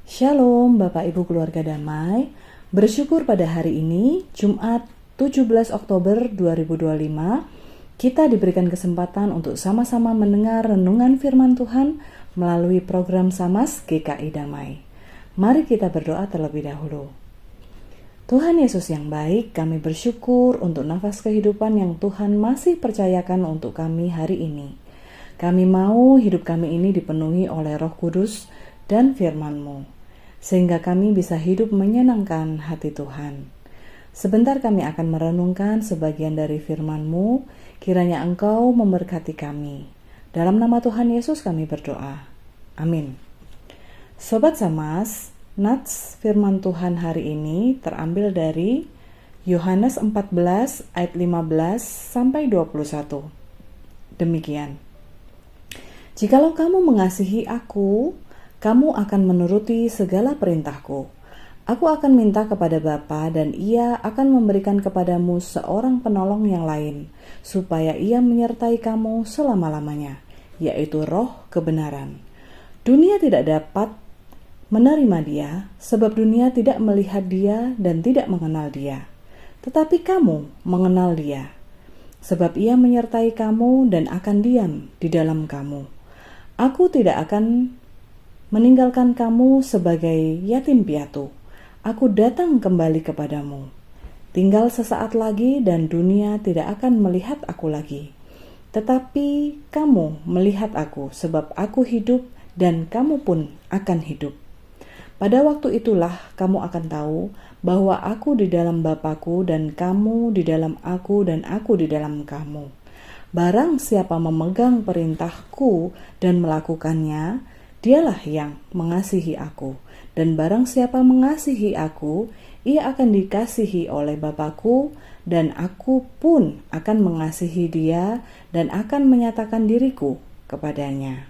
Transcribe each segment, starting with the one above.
Shalom Bapak Ibu keluarga damai. Bersyukur pada hari ini Jumat 17 Oktober 2025 kita diberikan kesempatan untuk sama-sama mendengar renungan firman Tuhan melalui program Samas GKI Damai. Mari kita berdoa terlebih dahulu. Tuhan Yesus yang baik, kami bersyukur untuk nafas kehidupan yang Tuhan masih percayakan untuk kami hari ini. Kami mau hidup kami ini dipenuhi oleh Roh Kudus dan firman-Mu, sehingga kami bisa hidup menyenangkan hati Tuhan. Sebentar kami akan merenungkan sebagian dari firman-Mu, kiranya Engkau memberkati kami. Dalam nama Tuhan Yesus kami berdoa. Amin. Sobat Samas, nats firman Tuhan hari ini terambil dari Yohanes 14 ayat 15 sampai 21. Demikian. Jikalau kamu mengasihi aku, kamu akan menuruti segala perintahku. Aku akan minta kepada Bapa dan Ia akan memberikan kepadamu seorang penolong yang lain, supaya Ia menyertai kamu selama-lamanya, yaitu Roh kebenaran. Dunia tidak dapat menerima Dia, sebab dunia tidak melihat Dia dan tidak mengenal Dia. Tetapi kamu mengenal Dia, sebab Ia menyertai kamu dan akan diam di dalam kamu. Aku tidak akan meninggalkan kamu sebagai yatim piatu. Aku datang kembali kepadamu. Tinggal sesaat lagi dan dunia tidak akan melihat aku lagi. Tetapi kamu melihat aku, sebab aku hidup dan kamu pun akan hidup. Pada waktu itulah kamu akan tahu bahwa aku di dalam Bapa-Ku dan kamu di dalam aku dan aku di dalam kamu. Barang siapa memegang perintahku dan melakukannya, dialah yang mengasihi aku. Dan barang siapa mengasihi aku, ia akan dikasihi oleh Bapa-Ku, dan aku pun akan mengasihi dia dan akan menyatakan diriku kepadanya.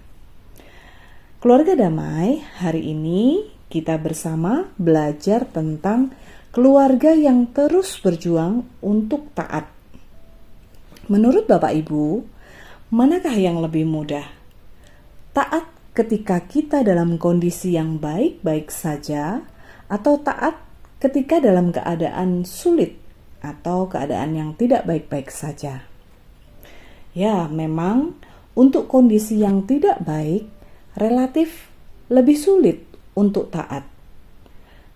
Keluarga damai, hari ini kita bersama belajar tentang keluarga yang terus berjuang untuk taat. Menurut Bapak Ibu, manakah yang lebih mudah? Taat ketika kita dalam kondisi yang baik-baik saja, atau taat ketika dalam keadaan sulit atau keadaan yang tidak baik-baik saja? Ya, memang untuk kondisi yang tidak baik relatif lebih sulit untuk taat.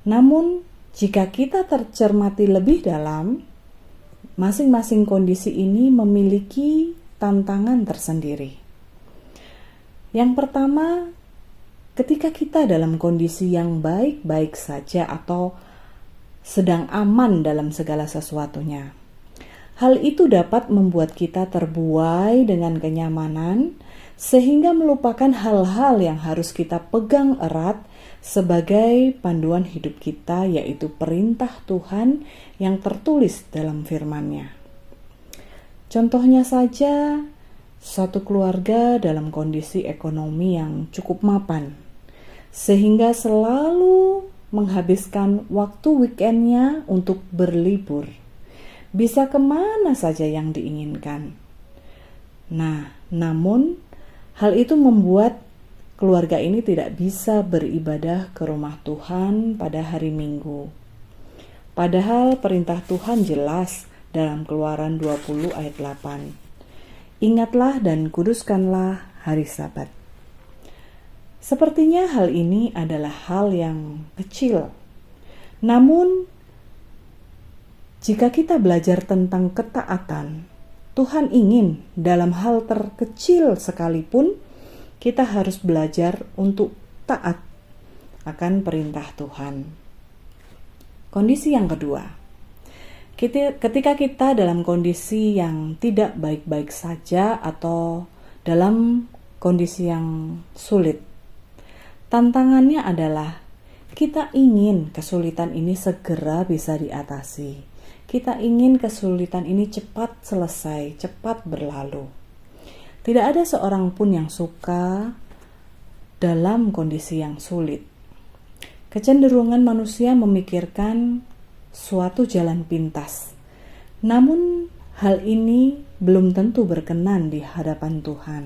Namun, jika kita tercermati lebih dalam, masing-masing kondisi ini memiliki tantangan tersendiri. Yang pertama, ketika kita dalam kondisi yang baik-baik saja atau sedang aman dalam segala sesuatunya, hal itu dapat membuat kita terbuai dengan kenyamanan sehingga melupakan hal-hal yang harus kita pegang erat sebagai panduan hidup kita, yaitu perintah Tuhan yang tertulis dalam firman-Nya. Contohnya saja, satu keluarga dalam kondisi ekonomi yang cukup mapan, sehingga selalu menghabiskan waktu weekend-nya untuk berlibur. Bisa kemana saja yang diinginkan. Nah, namun hal itu membuat keluarga ini tidak bisa beribadah ke rumah Tuhan pada hari Minggu. Padahal perintah Tuhan jelas dalam Keluaran 20 ayat 8. Ingatlah dan kuduskanlah hari Sabat. Sepertinya hal ini adalah hal yang kecil. Namun, jika kita belajar tentang ketaatan, Tuhan ingin dalam hal terkecil sekalipun kita harus belajar untuk taat akan perintah Tuhan. Kondisi yang kedua, ketika kita dalam kondisi yang tidak baik-baik saja atau dalam kondisi yang sulit, tantangannya adalah kita ingin kesulitan ini segera bisa diatasi. Kita ingin kesulitan ini cepat selesai, cepat berlalu. Tidak ada seorang pun yang suka dalam kondisi yang sulit. Kecenderungan manusia memikirkan suatu jalan pintas. Namun hal ini belum tentu berkenan di hadapan Tuhan.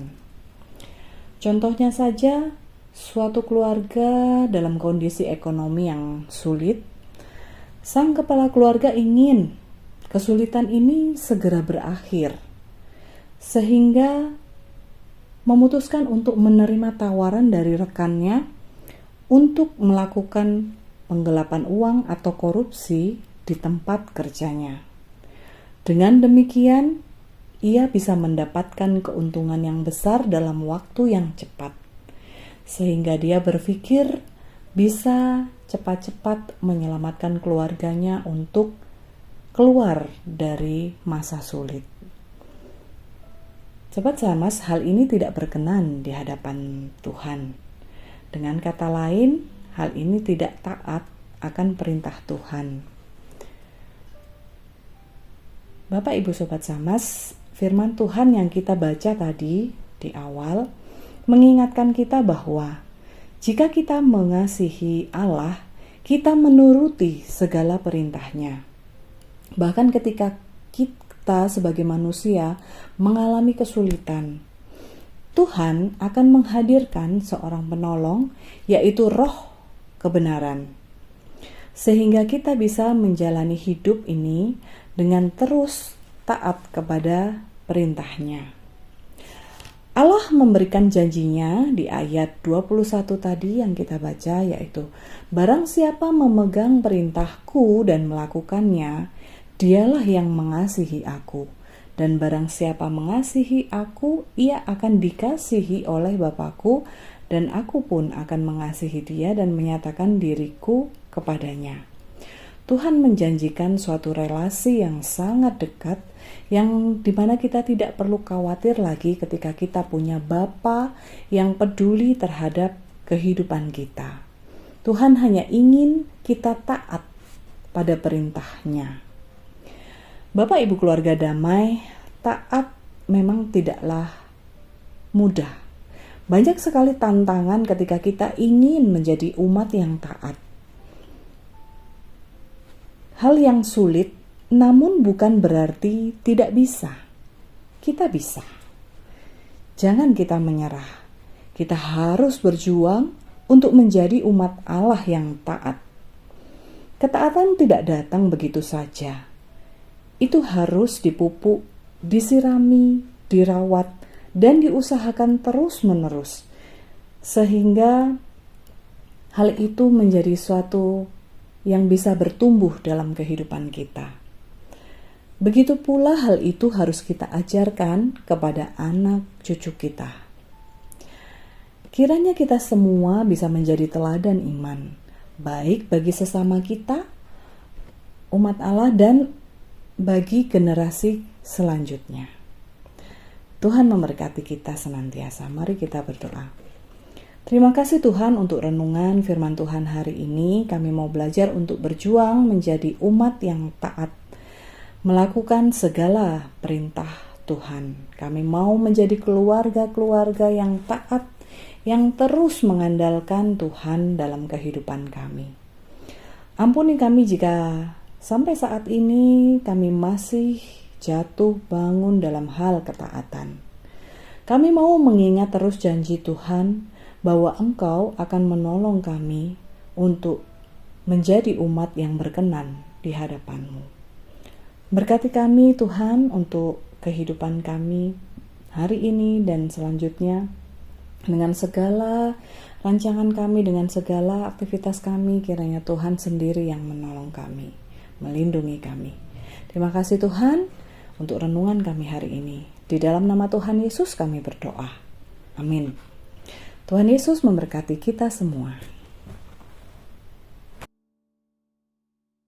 Contohnya saja, suatu keluarga dalam kondisi ekonomi yang sulit. Sang kepala keluarga ingin kesulitan ini segera berakhir, sehingga memutuskan untuk menerima tawaran dari rekannya untuk melakukan penggelapan uang atau korupsi di tempat kerjanya. Dengan demikian, ia bisa mendapatkan keuntungan yang besar dalam waktu yang cepat, sehingga dia berpikir bisa cepat-cepat menyelamatkan keluarganya untuk keluar dari masa sulit. Sobat Samas, hal ini tidak berkenan di hadapan Tuhan. Dengan kata lain, hal ini tidak taat akan perintah Tuhan. Bapak Ibu Sobat Samas, firman Tuhan yang kita baca tadi di awal mengingatkan kita bahwa jika kita mengasihi Allah, kita menuruti segala perintahnya. Bahkan ketika kita sebagai manusia mengalami kesulitan, Tuhan akan menghadirkan seorang penolong, yaitu Roh kebenaran, sehingga kita bisa menjalani hidup ini dengan terus taat kepada perintahnya. Allah memberikan janjinya di ayat 21 tadi yang kita baca, yaitu barang siapa memegang perintahku dan melakukannya, dialah yang mengasihi aku. Dan barang siapa mengasihi aku, ia akan dikasihi oleh Bapakku, dan aku pun akan mengasihi dia dan menyatakan diriku kepadanya. Tuhan menjanjikan suatu relasi yang sangat dekat, yang dimana kita tidak perlu khawatir lagi ketika kita punya Bapa yang peduli terhadap kehidupan kita. Tuhan hanya ingin kita taat pada perintahnya. Bapak Ibu keluarga damai, taat memang tidaklah mudah. Banyak sekali tantangan ketika kita ingin menjadi umat yang taat. Hal yang sulit, namun bukan berarti tidak bisa. Kita bisa. Jangan kita menyerah. Kita harus berjuang untuk menjadi umat Allah yang taat. Ketaatan tidak datang begitu saja. Itu harus dipupuk, disirami, dirawat, dan diusahakan terus-menerus, sehingga hal itu menjadi suatu yang bisa bertumbuh dalam kehidupan kita. Begitu pula hal itu harus kita ajarkan kepada anak cucu kita. Kiranya kita semua bisa menjadi teladan iman, baik bagi sesama kita, umat Allah, dan bagi generasi selanjutnya. Tuhan memberkati kita senantiasa. Mari kita berdoa. Terima kasih Tuhan untuk renungan firman Tuhan hari ini. Kami mau belajar untuk berjuang menjadi umat yang taat, melakukan segala perintah Tuhan. Kami mau menjadi keluarga-keluarga yang taat, yang terus mengandalkan Tuhan dalam kehidupan kami. Ampuni kami jika sampai saat ini kami masih jatuh bangun dalam hal ketaatan. Kami mau mengingat terus janji Tuhan bahwa Engkau akan menolong kami untuk menjadi umat yang berkenan di hadapan-Mu. Berkati kami Tuhan untuk kehidupan kami hari ini dan selanjutnya, dengan segala rancangan kami, dengan segala aktivitas kami, kiranya Tuhan sendiri yang menolong kami, melindungi kami. Terima kasih Tuhan untuk renungan kami hari ini. Di dalam nama Tuhan Yesus kami berdoa. Amin. Tuhan Yesus memberkati kita semua.